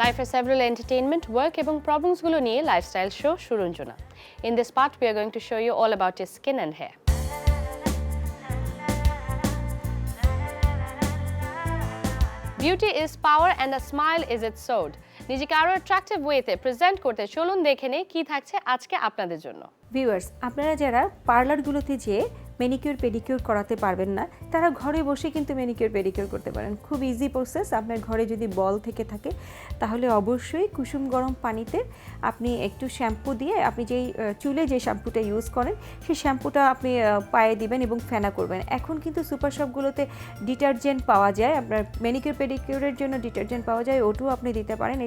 লাইফের several entertainment, work এবং problems গুলো নিয়ে lifestyle show Suranjana. In this part we are going to show you all about your skin and hair. Beauty is power and a smile is its sword. নিজেকে আরো attractive ওয়েতে present করতে চলুন দেখে নেই কি থাকছে আজকে আপনাদের জন্য। ভিউয়ার্স, আপনারা যারা পার্লারগুলোতে যেয়ে ম্যানিকিউর পেডিকিউর করাতে পারবেন না, তারা ঘরে বসে কিন্তু ম্যানিকিউর পেডিকিউর করতে পারেন। খুব ইজি প্রসেস। আপনার ঘরে যদি বল থেকে থাকে তাহলে অবশ্যই কুসুম গরম পানিতে আপনি একটু শ্যাম্পু দিয়ে, আপনি যেই চুলে যে শ্যাম্পুটা ইউজ করেন সেই শ্যাম্পুটা আপনি পায়ে দিবেন এবং ফেনা করবেন। এখন কিন্তু সুপার শপগুলোতে ডিটারজেন্ট পাওয়া যায়, আপনার ম্যানিকিউর পেডিকিউরের জন্য ডিটারজেন্ট পাওয়া যায়, ওটাও আপনি দিতে পারেন।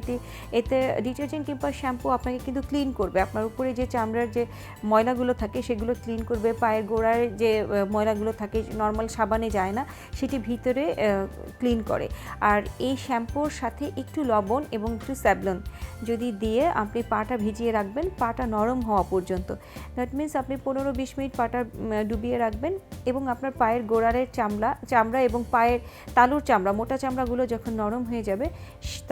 এতে ডিটারজেন্ট কিংবা শ্যাম্পু আপনাকে কিন্তু ক্লিন করবে, আপনার উপরে যে চামড়ার যে ময়লাগুলো থাকে সেগুলো ক্লিন করবে, পায়ের গোড়ায় যে ময়লাগুলো থাকে নর্মাল সাবানে যায় না সেটি ভিতরে ক্লিন করে। আর এই শ্যাম্পুর সাথে একটু লবণ এবং একটু স্যাভলন যদি দিয়ে আপনি পাটা ভিজিয়ে রাখবেন, পাটা নরম হওয়া পর্যন্ত। দ্যাট মিনস আপনি 15-20 মিনিট পাটা ডুবিয়ে রাখবেন এবং আপনার পায়ের গোড়ারের চামড়া এবং পায়ের তালুর চামড়া, মোটা চামড়াগুলো যখন নরম হয়ে যাবে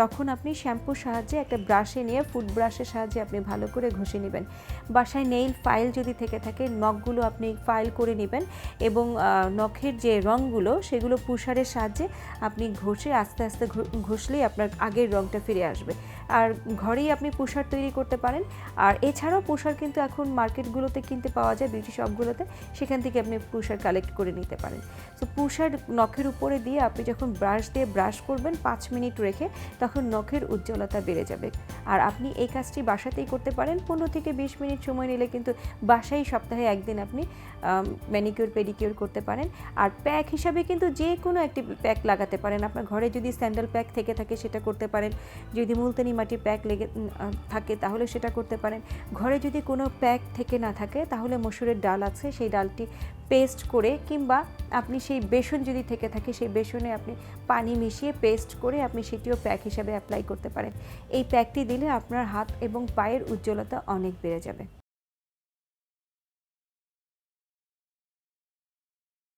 তখন আপনি শ্যাম্পুর সাহায্যে একটা ব্রাশে নিয়ে, ফুট ব্রাশের সাহায্যে আপনি ভালো করে ঘষে নেবেন। বাসায় নেইল ফাইল যদি থেকে থাকে নখগুলো আপনি ফাইল করে নেবেন এবং নখের যে রঙগুলো সেগুলো পুষারের সাহায্যে আপনি ঘষে আস্তে আস্তে ঘষলেই আপনার আগের রঙটা ফিরে আসবে। আর ঘরেই আপনি পুষার তৈরি করতে পারেন। আর এছাড়াও পুষার কিন্তু এখন মার্কেটগুলোতে কিনতে পাওয়া যায়, বিউটি শপগুলোতে, সেখান থেকে আপনি পুষার কালেক্ট করে নিতে পারেন। সো পুষার নখের উপরে দিয়ে আপনি যখন ব্রাশ দিয়ে ব্রাশ করবেন 5 মিনিট রেখে, তখন নখের উজ্জ্বলতা বেড়ে যাবে। আর আপনি এই কাজটি বাসাতেই করতে পারেন। 15 থেকে 20 মিনিট সময় নিলে কিন্তু বাসায় সপ্তাহে একদিন আপনি ম্যানিকিউর পেডিকিউর করতে পারেন। আর প্যাক হিসাবে কিন্তু যে কোনো একটি প্যাক লাগাতে পারেন। আপনার ঘরে যদি স্যান্ডেল প্যাক থেকে থাকে সেটা করতে পারেন, যদি মুলতানি মাটির প্যাক লেগে থাকে তাহলে সেটা করতে পারেন। ঘরে যদি কোনো প্যাক থেকে না থাকে তাহলে মসুরের ডাল আছে, সেই ডালটি পেস্ট করে, কিংবা আপনি সেই বেসন যদি থেকে থাকে সেই বেসনে আপনি পানি মিশিয়ে পেস্ট করে আপনি সেটিও প্যাক হিসাবে অ্যাপ্লাই করতে পারেন। এই প্যাকটি দিলে আপনার হাত এবং পায়ের উজ্জ্বলতা অনেক বেড়ে যাবে।